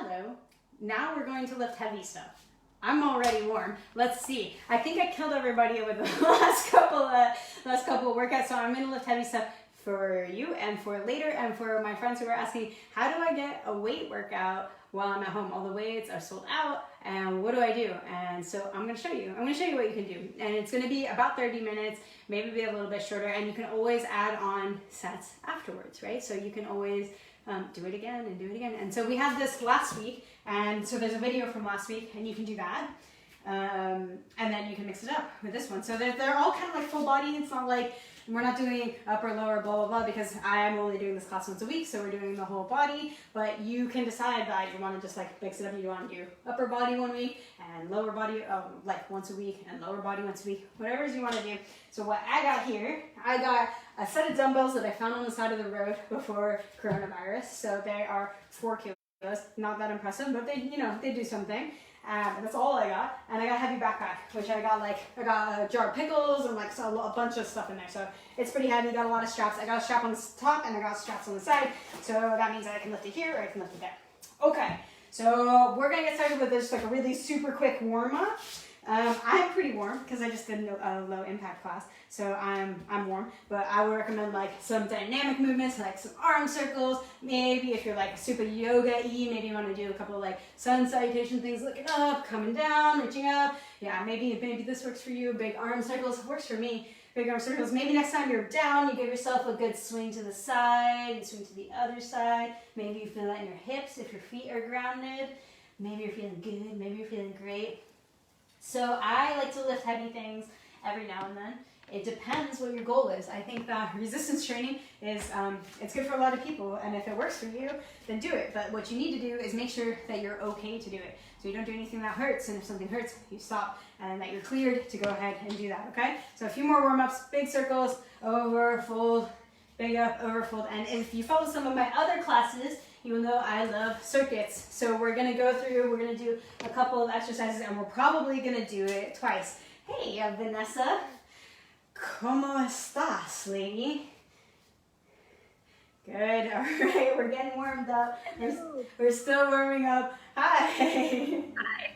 Hello. Now we're going to lift heavy stuff. I'm already warm. Let's see. I think I killed everybody with the last couple of workouts, so I'm going to lift heavy stuff for you and for later, and for my friends who are asking, how do I get a weight workout while I'm at home? All the weights are sold out, and what do I do? And so I'm going to show you. I'm going to show you what you can do, and it's going to be about 30 minutes, maybe be a little bit shorter, and you can always add on sets afterwards, right? So you can always do it again and do it again. And so we had this last week, and so there's a video from last week, and you can do that. And then you can mix it up with this one. So they're all kind of like full body. It's not like we're not doing upper, lower, blah, blah, blah, because I am only doing this class once a week, so we're doing the whole body. But you can decide that you want to just like mix it up. You want to do upper body one week and lower body like once a week, and lower body once a week, whatever you want to do. So what I got here, I got a set of dumbbells that I found on the side of the road before coronavirus. So they are 4 kilos, not that impressive, but they, they do something. That's all I got. And I got a heavy backpack, which I got a jar of pickles and like a bunch of stuff in there. So it's pretty heavy. Got a lot of straps. I got a strap on the top and I got straps on the side. So that means that I can lift it here or I can lift it there. Okay, so we're gonna get started with this, like a really super quick warm up. I'm pretty warm because I just did a low impact class, so I'm warm. But I would recommend like some dynamic movements, like some arm circles. Maybe if you're like super yoga-y, maybe you want to do a couple of like sun salutation things, looking up, coming down, reaching up. Yeah, maybe this works for you. Big arm circles works for me. Big arm circles. Maybe next time you're down, you give yourself a good swing to the side and swing to the other side. Maybe you feel that in your hips if your feet are grounded. Maybe you're feeling good. Maybe you're feeling great. So I like to lift heavy things every now and then. It depends what your goal is. I think that resistance training is it's good for a lot of people, and if it works for you, then do it. But what you need to do is make sure that you're okay to do it. So you don't do anything that hurts, and if something hurts, you stop, and that you're cleared to go ahead and do that, okay? So a few more warm-ups, big circles, over, fold, big up, over, fold. And if you follow some of my other classes, you will know I love circuits. So we're gonna go through, we're gonna do a couple of exercises, and we're probably gonna do it twice. Hey, Vanessa. ¿Cómo estás, lady? Good, all right, we're getting warmed up. We're still warming up. Hi. Hi.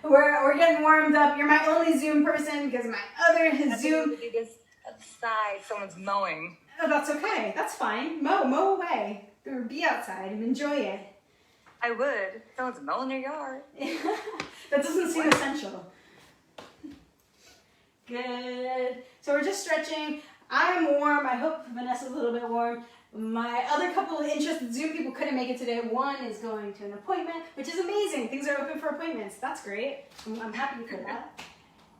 We're getting warmed up. You're my only Zoom person because my other Zoom. Because outside someone's mowing. Oh, that's okay. That's fine. Mow away. Or be outside and enjoy it. I would. Someone's mowing their yard. That doesn't seem essential. Good. So we're just stretching. I'm warm. I hope Vanessa's a little bit warm. My other couple of interested Zoom people couldn't make it today. One is going to an appointment, which is amazing. Things are open for appointments. That's great. I'm happy for that.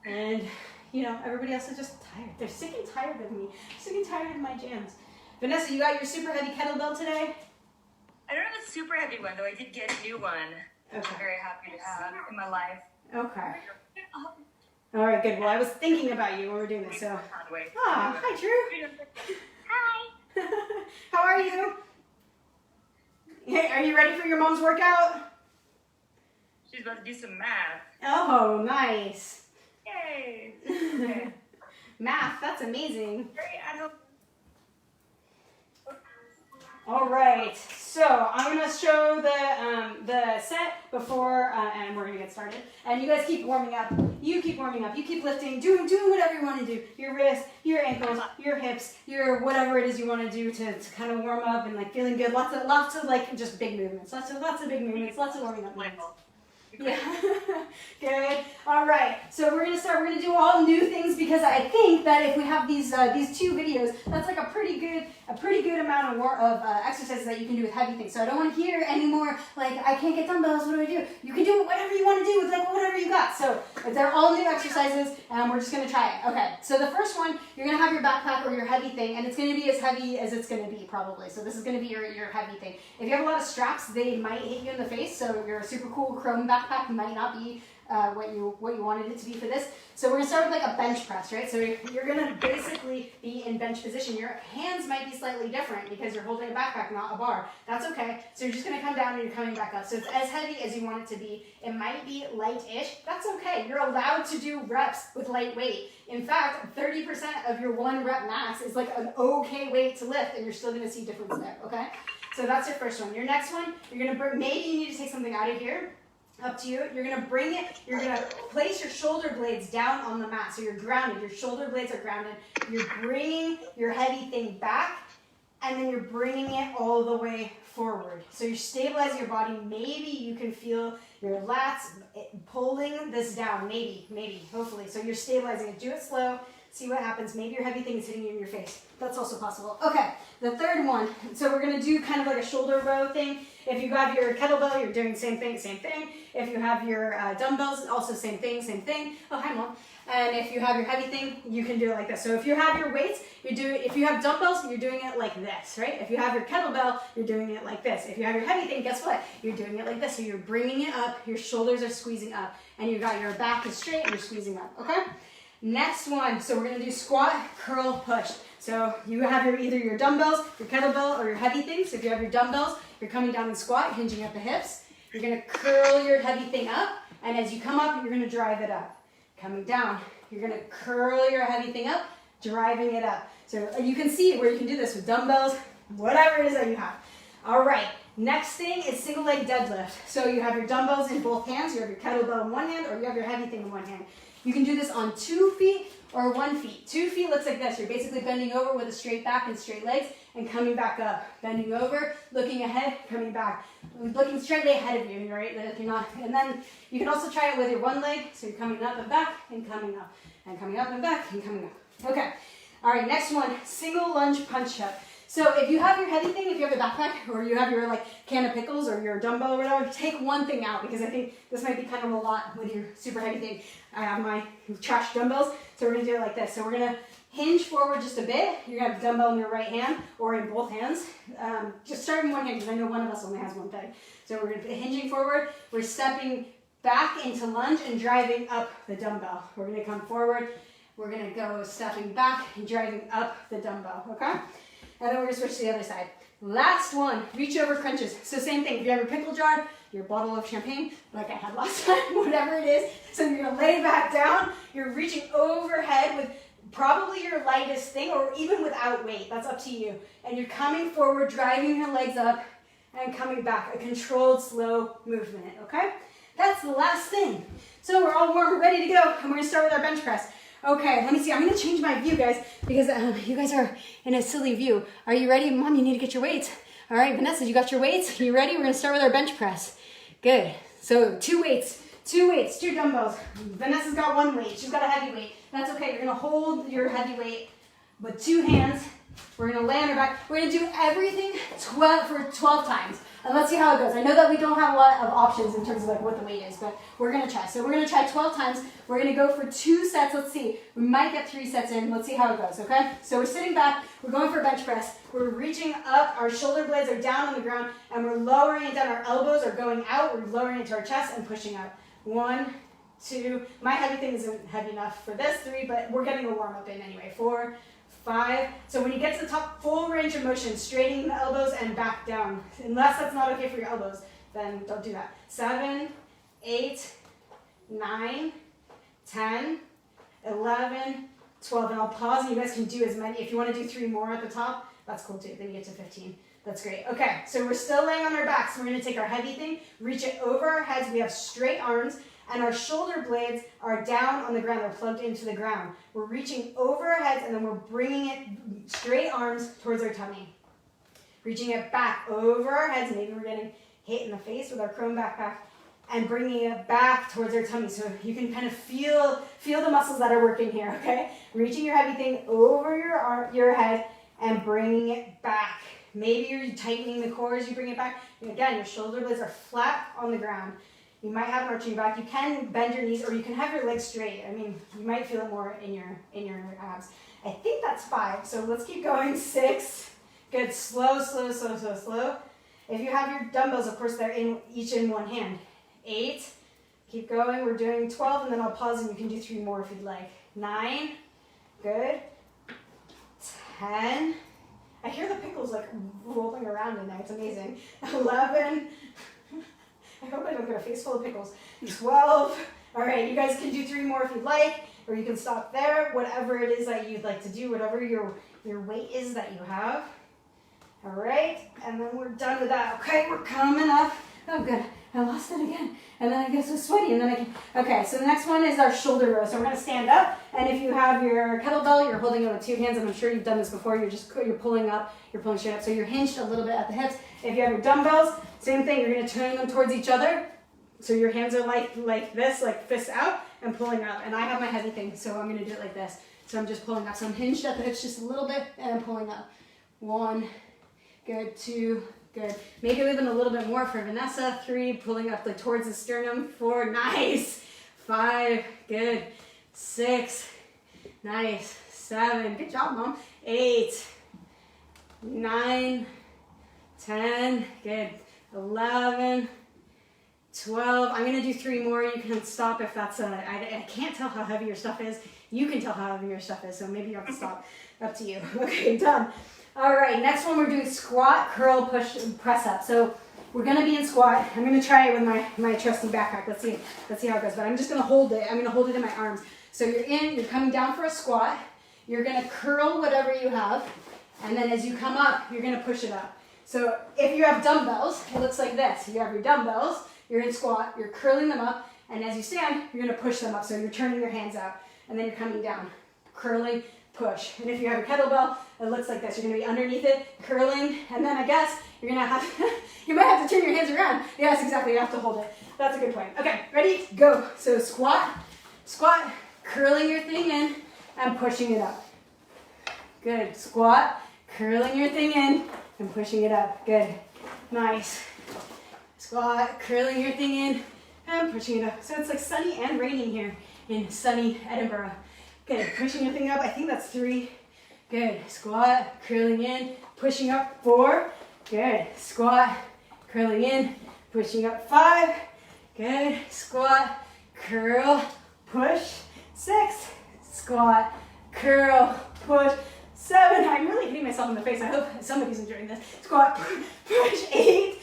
And, everybody else is just tired. They're sick and tired of me. Sick and tired of my jams. Vanessa, you got your super heavy kettlebell today? I don't have a super heavy one, though I did get a new one. Okay. I'm very happy to have in my life. Okay. All right, good. Well, I was thinking about you when we were doing this, so. Hi, Drew. Hi. How are you? Hey, are you ready for your mom's workout? She's about to do some math. Oh, nice. Yay. Math, that's amazing. Very ad hoc. All right, so I'm gonna show the set before, and we're gonna get started. And you guys keep warming up. You keep warming up. You keep lifting, doing whatever you want to do. Your wrists, your ankles, your hips, your whatever it is you want to do to kind of warm up and like feeling good. Lots of like just big movements. Lots of big movements. Lots of warming up movements. Yeah. Good. All right. So we're gonna start. We're gonna do all new things because I think that if we have these two videos, that's like a pretty good amount of exercises that you can do with heavy things. So I don't want to hear anymore like I can't get dumbbells. What do I do? You can do whatever you want to do with like whatever you got. So they're all new exercises, and we're just gonna try it. Okay. So the first one, you're gonna have your backpack or your heavy thing, and it's gonna be as heavy as it's gonna be probably. So this is gonna be your heavy thing. If you have a lot of straps, they might hit you in the face. So your super cool chrome backpack might not be what you wanted it to be for this. So we're gonna start with like a bench press, right? So you're gonna basically be in bench position. Your hands might be slightly different because you're holding a backpack, not a bar. That's okay. So you're just gonna come down and you're coming back up. So it's as heavy as you want it to be. It might be light-ish. That's okay. You're allowed to do reps with light weight. In fact, 30% of your 1 rep max is like an okay weight to lift, and you're still gonna see difference there, okay? So that's your first one. Your next one, you're gonna bring, maybe you need to take something out of here. Up to you. You're gonna bring it, you're gonna place your shoulder blades down on the mat. So you're grounded, your shoulder blades are grounded. You're bringing your heavy thing back, and then you're bringing it all the way forward. So you're stabilizing your body. Maybe you can feel your lats pulling this down. Maybe, hopefully. So you're stabilizing it. Do it slow. See what happens. Maybe your heavy thing is hitting you in your face. That's also possible. Okay, the third one. So we're gonna do kind of like a shoulder row thing. If you have your kettlebell, you're doing same thing. If you have your dumbbells, also same thing. Oh, hi, Mom. And if you have your heavy thing, you can do it like this. So if you have your weights, if you have dumbbells, you're doing it like this, right? If you have your kettlebell, you're doing it like this. If you have your heavy thing, guess what? You're doing it like this. So you're bringing it up, your shoulders are squeezing up, and you got your back is straight and you're squeezing up, okay? Next one, so we're gonna do squat, curl, push. So you have either your dumbbells, your kettlebell, or your heavy thing. So if you have your dumbbells, you're coming down in squat, hinging at the hips. You're gonna curl your heavy thing up, and as you come up, you're gonna drive it up. Coming down, you're gonna curl your heavy thing up, driving it up. So you can see where you can do this with dumbbells, whatever it is that you have. All right, next thing is single leg deadlift. So you have your dumbbells in both hands, you have your kettlebell in one hand, or you have your heavy thing in one hand. You can do this on 2 feet or 1 foot. 2 feet looks like this. You're basically bending over with a straight back and straight legs and coming back up. Bending over, looking ahead, coming back. Looking straightly ahead of you, right? If you're not, and then you can also try it with your one leg. So you're coming up and back and coming up and coming up and back and coming up. Okay. All right, next one, single lunge punch up. So if you have your heavy thing, if you have a backpack or you have your like can of pickles or your dumbbell or whatever, take one thing out because I think this might be kind of a lot with your super heavy thing. I have my trash dumbbells, so we're gonna do it like this. So we're gonna hinge forward just a bit. You're gonna have the dumbbell in your right hand or in both hands. Just start in one hand because I know one of us only has one thing. So we're gonna be hinging forward. We're stepping back into lunge and driving up the dumbbell. We're gonna come forward. We're gonna go stepping back and driving up the dumbbell, okay? And then we're gonna switch to the other side. Last one, reach over crunches. So same thing, if you have your pickle jar, your bottle of champagne, like I had last time, whatever it is. So you're gonna lay back down, you're reaching overhead with probably your lightest thing or even without weight, that's up to you. And you're coming forward, driving your legs up and coming back, a controlled, slow movement, okay? That's the last thing. So we're all warm, we're ready to go, and we're gonna start with our bench press. Okay, let me see. I'm going to change my view, guys, because you guys are in a silly view. Are you ready? Mom, you need to get your weights. All right, Vanessa, you got your weights? You ready? We're going to start with our bench press. Good. So 2 weights, 2 dumbbells. Vanessa's got 1 weight. She's got a heavy weight. That's okay. You're going to hold your heavy weight with 2 hands. We're going to lay on our back. We're going to do everything for 12 times. And let's see how it goes. I know that we don't have a lot of options in terms of like what the weight is, but we're going to try. So we're going to try 12 times. We're going to go for 2 sets. Let's see. We might get 3 sets in. Let's see how it goes, okay? So we're sitting back. We're going for bench press. We're reaching up. Our shoulder blades are down on the ground, and we're lowering it down. Our elbows are going out. We're lowering it to our chest and pushing up. 1, 2. My heavy thing isn't heavy enough for this. 3, but we're getting a warm-up in anyway. 4, 5. So when you get to the top, full range of motion, straightening the elbows and back down. Unless that's not okay for your elbows, then don't do that. 7, 8, 9, 10, 11, 12. And I'll pause and you guys can do as many. If you want to do 3 more at the top, that's cool too. Then you get to 15. That's great. Okay, so we're still laying on our backs. We're going to take our heavy thing, reach it over our heads. We have straight arms. And our shoulder blades are down on the ground. They're plugged into the ground. We're reaching over our heads, and then we're bringing it straight arms towards our tummy. Reaching it back over our heads. Maybe we're getting hit in the face with our chrome backpack. And bringing it back towards our tummy. So you can kind of feel the muscles that are working here, okay? Reaching your heavy thing over your head and bringing it back. Maybe you're tightening the core as you bring it back. And again, your shoulder blades are flat on the ground. You might have an arching back. You can bend your knees, or you can have your legs straight. I mean, you might feel it more in your abs. I think that's 5. So let's keep going. 6. Good. Slow, slow, slow, slow, slow. If you have your dumbbells, of course, they're each in one hand. 8. Keep going. We're doing 12, and then I'll pause, and you can do 3 more if you'd like. 9. Good. 10. I hear the pickles like rolling around in there. It's amazing. 11. I hope I don't get a face full of pickles. 12. All right, you guys can do 3 more if you'd like, or you can stop there. Whatever it is that you'd like to do, whatever your weight is that you have. All right, and then we're done with that. Okay, we're coming up. Oh, good. I lost it again. And then I get so sweaty, and then I can. Okay, so the next one is our shoulder row. So we're gonna stand up, and if you have your kettlebell, you're holding it with 2 hands, and I'm sure you've done this before. You're pulling up, you're pulling straight up. So you're hinged a little bit at the hips. If you have your dumbbells, same thing. You're gonna turn them towards each other. So your hands are like this, like fists out, and pulling up. And I have my heavy thing, so I'm gonna do it like this. So I'm just pulling up. So I'm hinged at the hips just a little bit, and I'm pulling up. 1, good, 2. Good. Make it even a little bit more for Vanessa. 3, pulling up like towards the sternum. 4, nice. 5, good. 6, nice. 7, good job, Mom. 8, 9, 10, good. 11, 12. I'm gonna do 3 more. You can stop if that's I can't tell how heavy your stuff is. You can tell how heavy your stuff is, so maybe you have to stop. Up to you. Okay, done. All right, next one we're doing squat, curl, push, press up. So we're gonna be in squat. I'm gonna try it with my trusty backpack. Let's see how it goes. But I'm just gonna hold it. I'm gonna hold it in my arms. So you're coming down for a squat. You're gonna curl whatever you have, and then as you come up, you're gonna push it up. So if you have dumbbells, it looks like this. You have your dumbbells. You're in squat. You're curling them up, and as you stand, you're gonna push them up. So you're turning your hands out, and then you're coming down, curling. Push. And if you have a kettlebell, it looks like this. You're going to be underneath it, curling, and then I guess you're going to have, you might have to turn your hands around. Yes, exactly. You have to hold it. That's a good point. Okay, ready? Go. So squat, curling your thing in and pushing it up. Good. Squat, curling your thing in and pushing it up. Good. Nice. Squat, curling your thing in and pushing it up. So it's like sunny and raining here in sunny Edinburgh. Good, pushing your thing up, I think that's 3. Good, squat, curling in, pushing up. 4, good, squat, curling in, pushing up. 5, good, squat, curl, push. 6, squat, curl, push. 7, I'm really hitting myself in the face, I hope somebody's enjoying this. Squat, push. 8,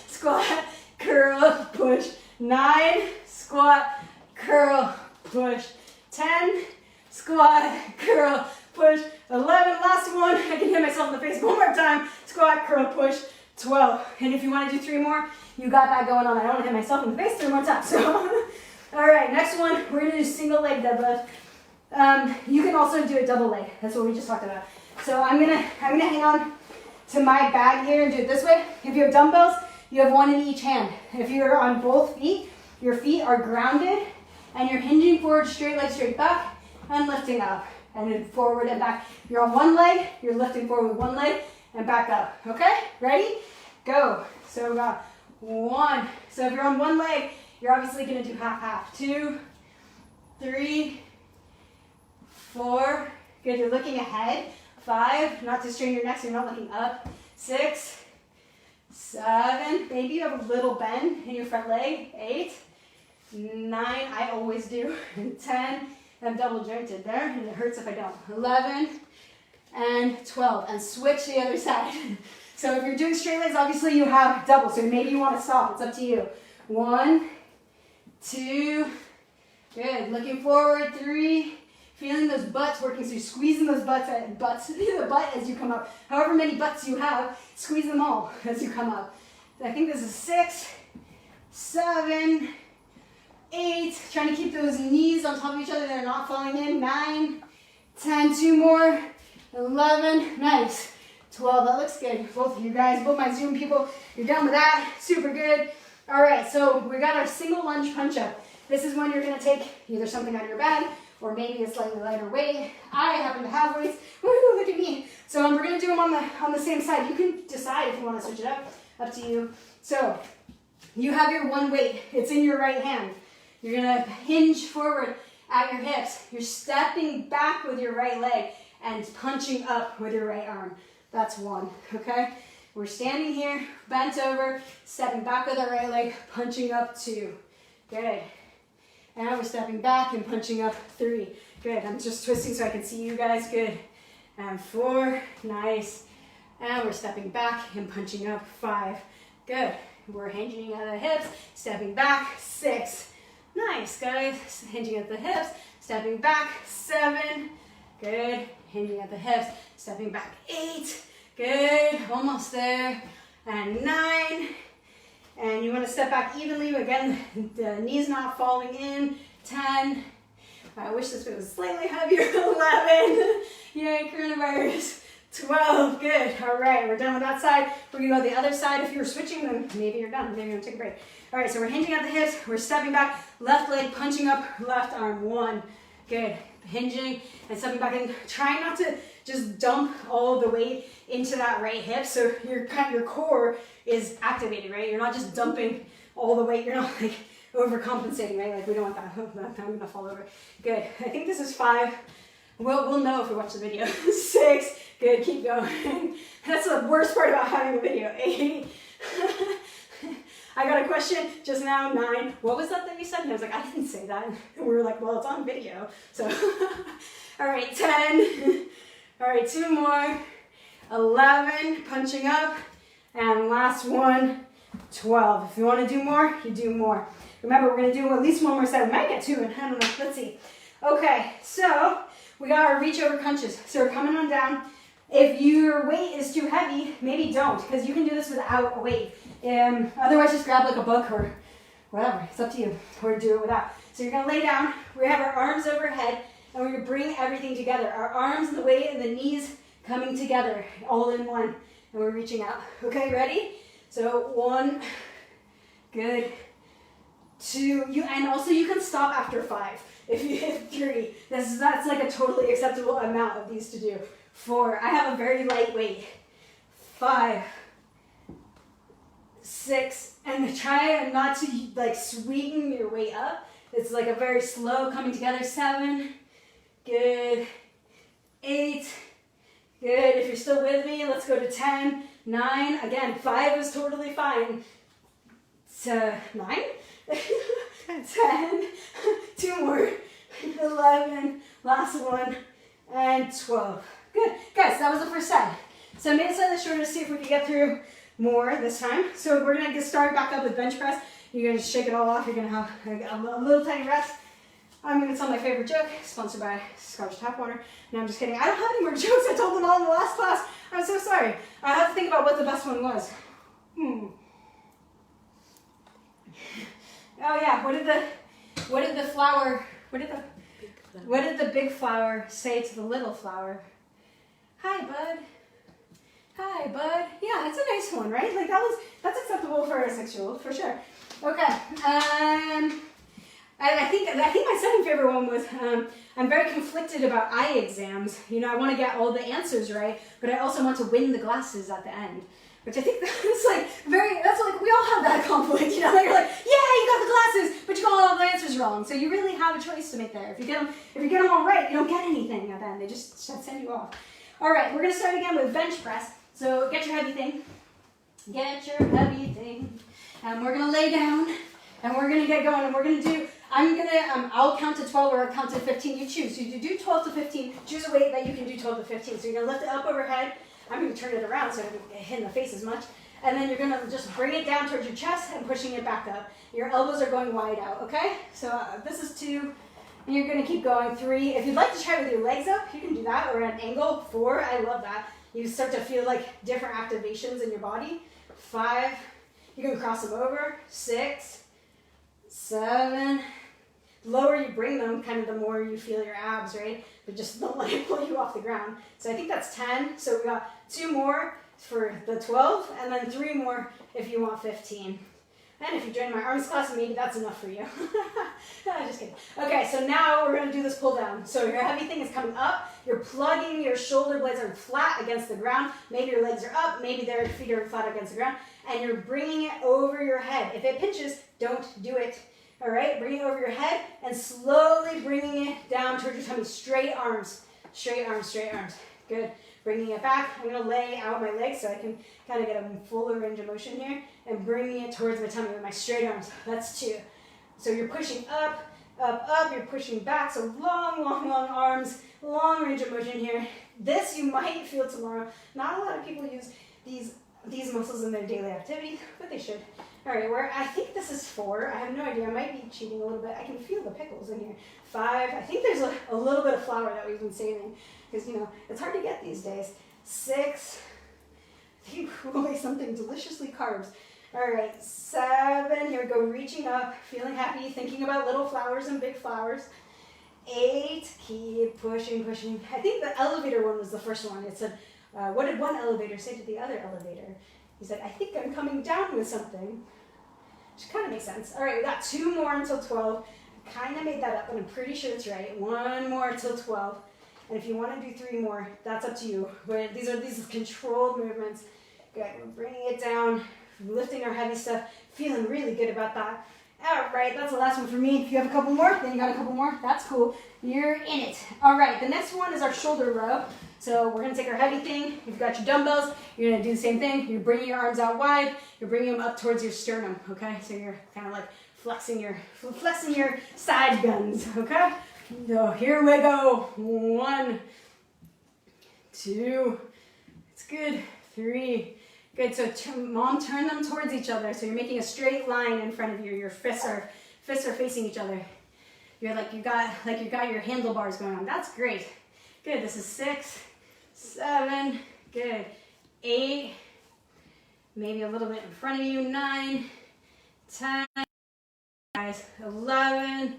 squat, curl, push. 9, squat, curl, push. 10, squat, curl, push. 11, last one. I can hit myself in the face one more time. Squat, curl, push. 12. And if you want to do 3 more, you got that going on. I don't want to hit myself in the face 3 more times. So, all right, next one, we're going to do single leg deadlift. You can also do a double leg. That's what we just talked about. So I'm gonna hang on to my bag here and do it this way. If you have dumbbells, you have 1 in each hand. If you're on both feet, your feet are grounded and you're hinging forward, straight leg straight back, and lifting up, and then forward and back. You're on 1 leg, you're lifting forward with 1 leg, and back up. Okay, ready? Go. So we got 1. So if you're on 1 leg, you're obviously gonna do half. 2, 3, 4. Good, you're looking ahead. 5, not to strain your neck so you're not looking up. 6, 7, maybe you have a little bend in your front leg. 8, 9, I always do. 10, I'm double jointed there, and it hurts if I don't. 11 and 12, and switch the other side. So if you're doing straight legs, obviously you have double, so maybe you want to stop. It's up to you. 1, 2, good. Looking forward. 3, feeling those butts working, so you're squeezing those the butt as you come up. However many butts you have, squeeze them all as you come up. I think this is 6, 7, 8, trying to keep those knees on top of each other, they're not falling in. 9, 10, 2 more. 11, nice. 12, that looks good. Both of you guys, both my Zoom people, you're done with that. Super good. All right, so we got our single lunge punch up. This is when you're gonna take either something out of your bag or maybe a slightly lighter weight. I happen to have weights. Woohoo, look at me. So we're gonna do them on the same side. You can decide if you wanna switch it up to you. So you have your 1 weight, it's in your right hand. You're gonna hinge forward at your hips. You're stepping back with your right leg and punching up with your right arm. That's 1, okay? We're standing here, bent over, stepping back with our right leg, punching up. 2, good. And we're stepping back and punching up. 3, good. I'm just twisting so I can see you guys, good. And 4, nice. And we're stepping back and punching up. 5, good. We're hinging at the hips, stepping back. 6, nice, guys. Hinging at the hips, stepping back. 7, good. Hinging at the hips, stepping back. 8, Good, almost there. And 9. And you want to step back evenly. Again, the knees not falling in. 10. I wish this was slightly heavier. 11. Yay, coronavirus. 12. Good. All right, we're done with that side. We're going to go to the other side. If you're switching, then maybe you're done. Maybe you're going to take a break. All right, so we're hinging at the hips. We're stepping back. Left leg punching up. Left arm. 1. Good. Hinging and stepping back in. Try not to just dump all the weight into that right hip. So your core is activated, right? You're not just dumping all the weight. You're not like overcompensating, right? Like we don't want that. I'm gonna fall over. Good. I think this is 5. We'll know if we watch the video. 6. Good. Keep going. That's the worst part about having a video. 8. I got a question just now. 9. What was that you said? And I was like, I didn't say that. And we were like, well, it's on video. So, all right, 10. All right, 2 more. 11, punching up. And last one, 12. If you want to do more, you do more. Remember, we're going to do at least one more set. We might get 2, and I don't know. Let's see. Okay, so we got our reach over crunches. So we're coming on down. If your weight is too heavy, maybe don't, because you can do this without a weight. Otherwise, just grab like a book or whatever. It's up to you. Or do it without. So you're going to lay down. We have our arms overhead, and we're going to bring everything together. Our arms and the weight and the knees coming together, all in one. And we're reaching out. Okay, ready? So 1. Good. 2. And also you can stop after 5. If you hit 3, that's like a totally acceptable amount of these to do. 4. I have a very light weight. 5. 6. And try not to like sweeten your weight up. It's like a very slow coming together. 7. Good. 8. Good. If you're still with me, let's go to 10. 9. Again, 5 is totally fine. 9. 10. 2 more. 11. Last one. And 12. Good. Guys, that was the first set. So I made it slightly shorter to see if we can get through more this time. So we're going to get started back up with bench press. You're going to shake it all off. You're going to have a little tiny rest. I'm going to tell my favorite joke, sponsored by Scotch Tap Water. No, I'm just kidding. I don't have any more jokes. I told them all in the last class. I'm so sorry. I have to think about what the best one was. Oh yeah, what did the big flower say to the little flower? Hi, bud. Hi, bud. Yeah, that's a nice one, right? Like that's acceptable for a 6-year-old, for sure. Okay. I think my second favorite one was I'm very conflicted about eye exams. You know, I want to get all the answers right, but I also want to win the glasses at the end. Which I think that's like we all have that conflict, you know, you're like, yeah, you got the glasses, but you got all the answers wrong. So you really have a choice to make there. If you get them all right, you don't get anything at the end. They just send you off. All right, we're gonna start again with bench press. So get your heavy thing. Get your heavy thing. And we're gonna lay down and we're gonna get going and we're gonna do, I'll count to 12 or I'll count to 15, you choose. So you do 12 to 15, choose a weight that you can do 12 to 15. So you're gonna lift it up overhead. I'm going to turn it around so I don't get hit in the face as much. And then you're going to just bring it down towards your chest and pushing it back up. Your elbows are going wide out, okay? So this is 2, and you're going to keep going. 3. If you'd like to try with your legs up, you can do that, or at an angle. 4, I love that. You start to feel like different activations in your body. 5, you can cross them over. 6, 7. Lower you bring them, kind of the more you feel your abs, right? But just don't let it pull you off the ground. So I think that's 10. So we got 2 more for the 12, and then 3 more if you want 15. And if you join my arms class, maybe that's enough for you. No, just kidding. Okay, so now we're going to do this pull down. So your heavy thing is coming up. You're plugging your shoulder blades are flat against the ground. Maybe your legs are up. Maybe their feet are flat against the ground. And you're bringing it over your head. If it pinches, don't do it. All right, bring it over your head and slowly bringing it down towards your tummy. Straight arms, straight arms, straight arms. Good. Bringing it back. I'm going to lay out my legs so I can kind of get a fuller range of motion here and bringing it towards my tummy with my straight arms. That's 2. So you're pushing up, up, up. You're pushing back. So long, long, long arms, long range of motion here. This you might feel tomorrow. Not a lot of people use these muscles in their daily activities, but they should. All right, I think this is 4. I have no idea. I might be cheating a little bit. I can feel the pickles in here. 5. I think there's a little bit of flour that we've been saving because, you know, it's hard to get these days. 6, I think we'll make something deliciously carbs. All right, 7, here we go, reaching up, feeling happy, thinking about little flowers and big flowers. 8, keep pushing, pushing. I think the elevator one was the first one. It said, what did one elevator say to the other elevator? He said, I think I'm coming down with something. Which kind of makes sense. All right, we got 2 more until 12. I kind of made that up, but I'm pretty sure it's right. 1 more till 12. And if you want to do 3 more, that's up to you. But these are controlled movements. Good, we're bringing it down, lifting our heavy stuff, feeling really good about that. All right, that's the last one for me. If you have a couple more, then you got a couple more. That's cool. You're in it. All right, the next one is our shoulder row. So we're gonna take our heavy thing. You've got your dumbbells. You're gonna do the same thing. You're bringing your arms out wide. You're bringing them up towards your sternum, okay? So you're kind of like flexing your side guns, okay? So here we go. 1, 2, it's good. 3, good. So mom, turn them towards each other. So you're making a straight line in front of you. Your fists are facing each other. You're like you got your handlebars going on. That's great. Good. This is 6, 7. Good. 8. Maybe a little bit in front of you. 9, 10. Guys. 11,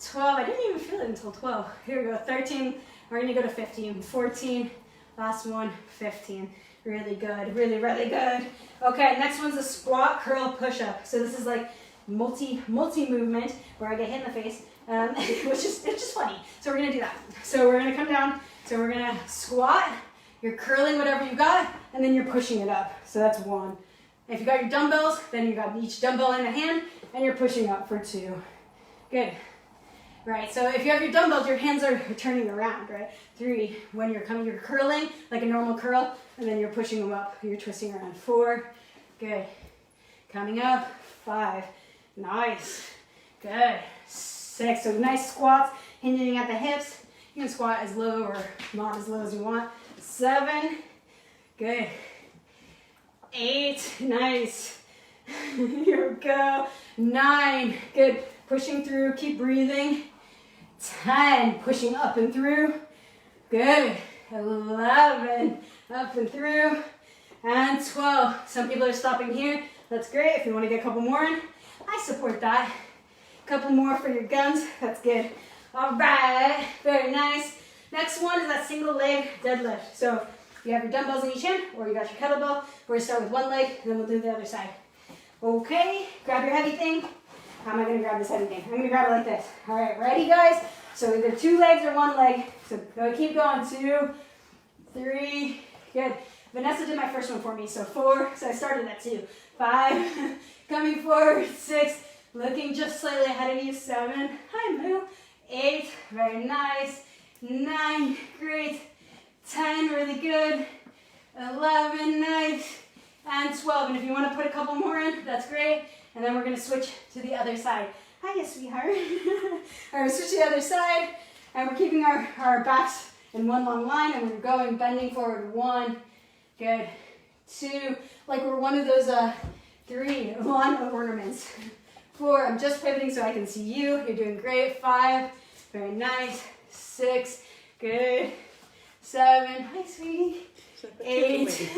12. I didn't even feel it until 12. Here we go. 13. We're gonna go to 15. 14. Last one. 15. Really good. Really, really good. Okay. Next one's a squat, curl, push up. So this is like multi movement where I get hit in the face. Which is, it's just funny. So we're gonna do that. So we're gonna come down. So we're gonna squat. You're curling whatever you got, and then you're pushing it up. So that's 1. If you got your dumbbells, then you got each dumbbell in a hand, and you're pushing up for 2. Good. Right. So if you have your dumbbells, your hands are turning around. Right. 3. When you're coming, you're curling like a normal curl, and then you're pushing them up. You're twisting around. 4. Good. Coming up. 5. Nice. Good. 6. So nice squats, hinging at the hips. You can squat as low or not as low as you want. 7. Good. 8. Nice. Here we go. 9. Good. Pushing through. Keep breathing. 10. Pushing up and through. Good. 11. Up and through. And 12. Some people are stopping here. That's great. If you want to get a couple more in, I support that. Couple more for your guns. That's good. All right. Very nice. Next one is that single leg deadlift. So you have your dumbbells in each hand, or you got your kettlebell. We're going to start with one leg, and then we'll do the other side. Okay. Grab your heavy thing. How am I going to grab this heavy thing? I'm going to grab it like this. All right. Ready, guys? So either 2 legs or 1 leg. So keep going. 2, 3. Good. Vanessa did my first one for me. So 4. So I started at 2. 5. Coming forward. 6. Looking just slightly ahead of you. 7. Hi, Moo. 8. Very nice. 9. Great. 10. Really good. 11. Nice. And 12. And if you want to put a couple more in, that's great. And then we're going to switch to the other side. Hiya, sweetheart. All right, switch to the other side. And we're keeping our backs in one long line. And we're going, bending forward. 1. Good. 2. Like we're one of those 3 lawn ornaments. 4, I'm just pivoting so I can see you. You're doing great. 5, very nice. 6, good. 7, hi, sweetie. 8,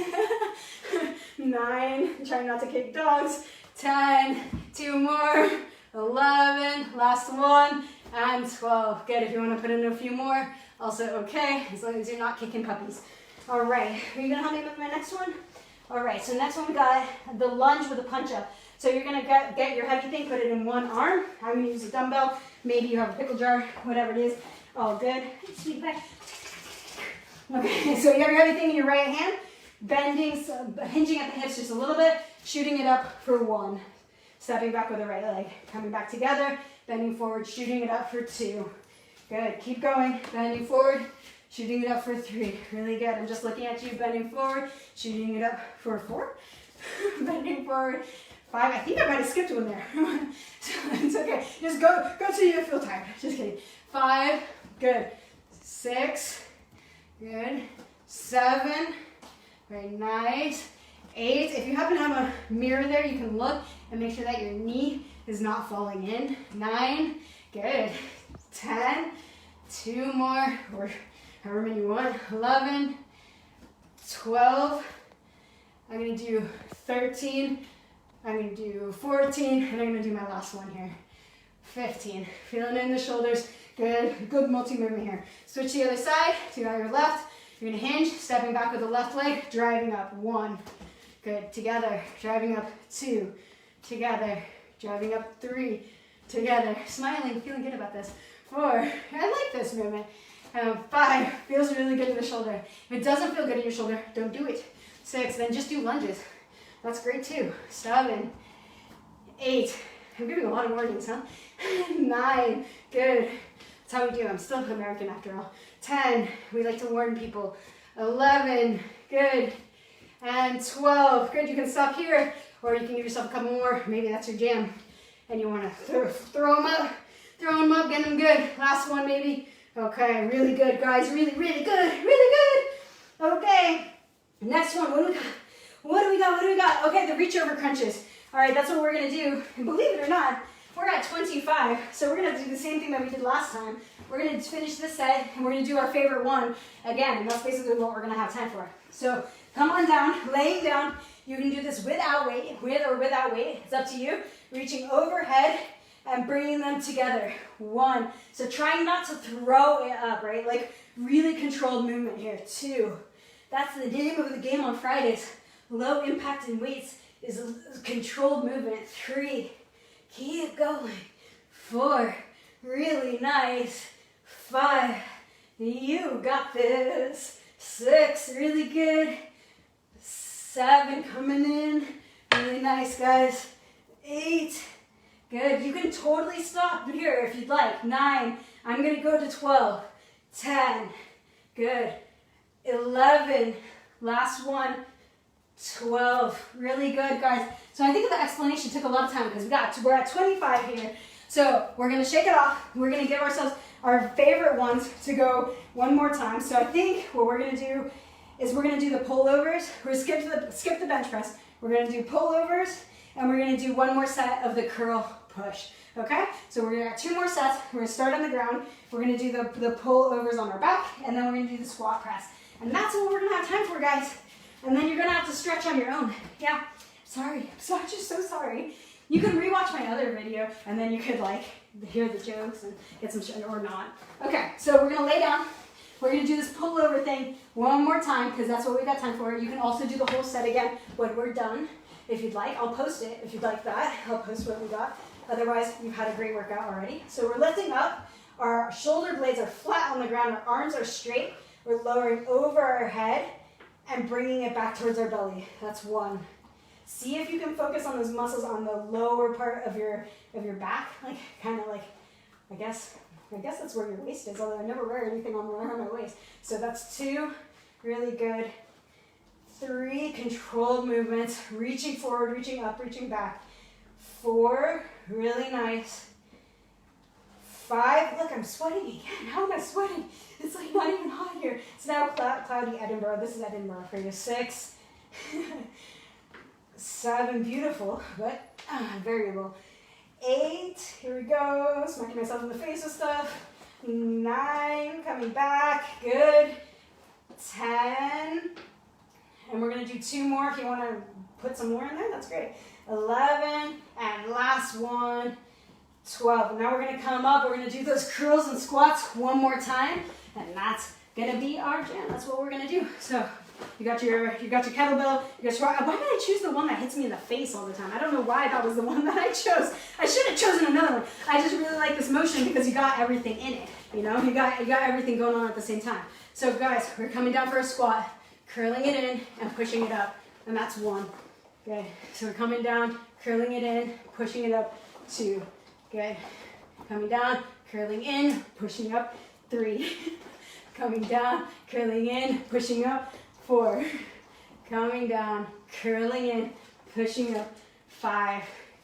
9, trying not to kick dogs. 10, 2 more. 11, last one, and 12. Good. If you want to put in a few more, also okay, as long as you're not kicking puppies. All right. Are you gonna help me with my next one? All right. So next one we got the lunge with a punch up. So you're gonna get your heavy thing, put it in one arm. I'm gonna use a dumbbell. Maybe you have a pickle jar, whatever it is. All good. Sweet back. Okay, so you have your heavy thing in your right hand, bending, hinging at the hips just a little bit, shooting it up for 1. Stepping back with the right leg, coming back together, bending forward, shooting it up for 2. Good, keep going, bending forward, shooting it up for 3. Really good. I'm just looking at you, bending forward, shooting it up for 4. Bending forward. 5, I think I might have skipped one there. So it's okay. Just go till you feel tired. Just kidding. 5, good. 6, good. 7, very nice. 8, if you happen to have a mirror there, you can look and make sure that your knee is not falling in. 9, good. 10, 2 more, or however many you want. 11, 12, I'm gonna do 13, I'm gonna do 14, and I'm gonna do my last one here. 15, feeling it in the shoulders, good multi-movement here. Switch to the other side, to your left, you're gonna hinge, stepping back with the left leg, driving up, 1, good, together, driving up, 2, together, driving up, 3, together, smiling, feeling good about this, 4, I like this movement, 5, feels really good in the shoulder. If it doesn't feel good in your shoulder, don't do it. 6, then just do lunges. That's great too. 7, 8, I'm giving a lot of warnings, huh? 9, good. That's how we do. I'm still American after all. 10, we like to warn people. 11, good. And 12, good. You can stop here, or you can give yourself a couple more. Maybe that's your jam. And you want to throw them up, get them good. Last one maybe. Okay, really good, guys. Really, really good, really good. Okay, next one. What do we got? What do we got? What do we got? Okay, the reach over crunches. All right, that's what we're gonna do. And believe it or not, we're at 25, so we're gonna do the same thing that we did last time. We're gonna finish this set, and we're gonna do our favorite one again, and that's basically what we're gonna have time for. So come on down, laying down. You can do this without weight, with or without weight. It's up to you. Reaching overhead and bringing them together. 1. So trying not to throw it up, right? Like really controlled movement here. 2. That's the name of the game on Fridays. Low impact in weights is a controlled movement. 3. Keep going. 4. Really nice. 5. You got this. 6. Really good. 7. Coming in. Really nice, guys. 8. Good. You can totally stop here if you'd like. 9. I'm going to go to 12. 10. Good. 11. Last one. 12. Really good, guys. So I think the explanation took a lot of time because we're at 25 here. So we're going to shake it off. We're going to give ourselves our favorite ones to go one more time. So I think what we're going to do is we're going to do the pullovers. We're going to skip the bench press. We're going to do pullovers, and we're going to do one more set of the curl push. Okay? So we're going to have 2 more sets. We're going to start on the ground. We're going to do the pullovers on our back, and then we're going to do the squat press. And that's what we're going to have time for, guys. And then you're going to have to stretch on your own. Yeah. Sorry. I'm just so sorry. You can rewatch my other video, and then you could like hear the jokes and get some shit or not. Okay, so we're gonna lay down. We're gonna do this pullover thing one more time because that's what we got time for. You can also do the whole set again when we're done, if you'd like. I'll post it if you'd like that. I'll post what we got. Otherwise, you've had a great workout already. So we're lifting up. Our shoulder blades are flat on the ground. Our arms are straight. We're lowering over our head and bringing it back towards our belly. That's 1. See if you can focus on those muscles on the lower part of your back, like kind of like, I guess that's where your waist is, although I never wear anything around my waist. So that's 2, really good. 3, controlled movements, reaching forward, reaching up, reaching back. 4, really nice. 5, look, I'm sweating again. How am I sweating? It's like not even hot here. It's now cloudy Edinburgh. This is Edinburgh for you. 6. 7, beautiful, but variable. 8, here we go, smacking myself in the face with stuff. 9, coming back, good. 10, and we're gonna do 2 more if you wanna put some more in there, that's great. 11, and last one, 12. Now we're gonna come up, we're gonna do those curls and squats one more time, and that's gonna be our jam. That's what we're gonna do. So you got your kettlebell, you got your, why did I choose the one that hits me in the face all the time? I don't know why that was the one that I chose. I should have chosen another one. I just really like this motion because you got everything in it. You know, you got everything going on at the same time. So guys, we're coming down for a squat, curling it in and pushing it up, and that's 1. Good. So we're coming down, curling it in, pushing it up. 2. Good. Coming down, curling in, pushing up. 3. Coming down, curling in, pushing up. 4, coming down, curling in, pushing up. 5,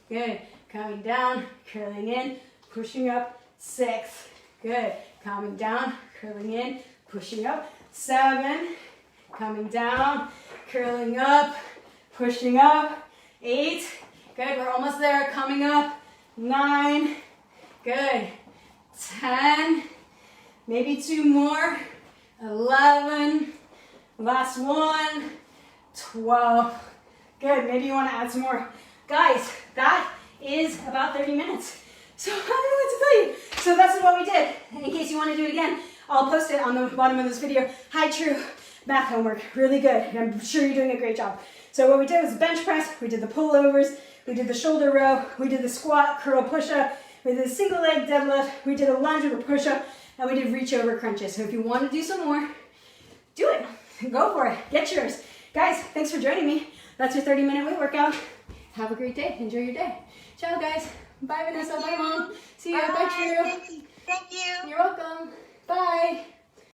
good, coming down, curling in, pushing up. 6, good, coming down, curling in, pushing up. 7, coming down, curling up, pushing up. 8, good, we're almost there, coming up. 9, good. 10, maybe 2 more. 11, last one. 12, Good. Maybe you want to add some more. Guys, that is about 30 minutes. So I don't know what to tell you. So that's what we did. In case you want to do it again, I'll post it on the bottom of this video. Hi, True. Math homework. Really good. I'm sure you're doing a great job. So what we did was bench press. We did the pullovers. We did the shoulder row. We did the squat, curl, push-up. We did a single leg deadlift. We did a lunge with a push-up. And we did reach over crunches. So if you want to do some more, do it. Go for it. Get yours. Guys, thanks for joining me. That's your 30-minute weight workout. Have a great day. Enjoy your day. Ciao, guys. Bye, Vanessa. Bye, Mom. See you. Bye, True. Thank you. You're welcome. Bye.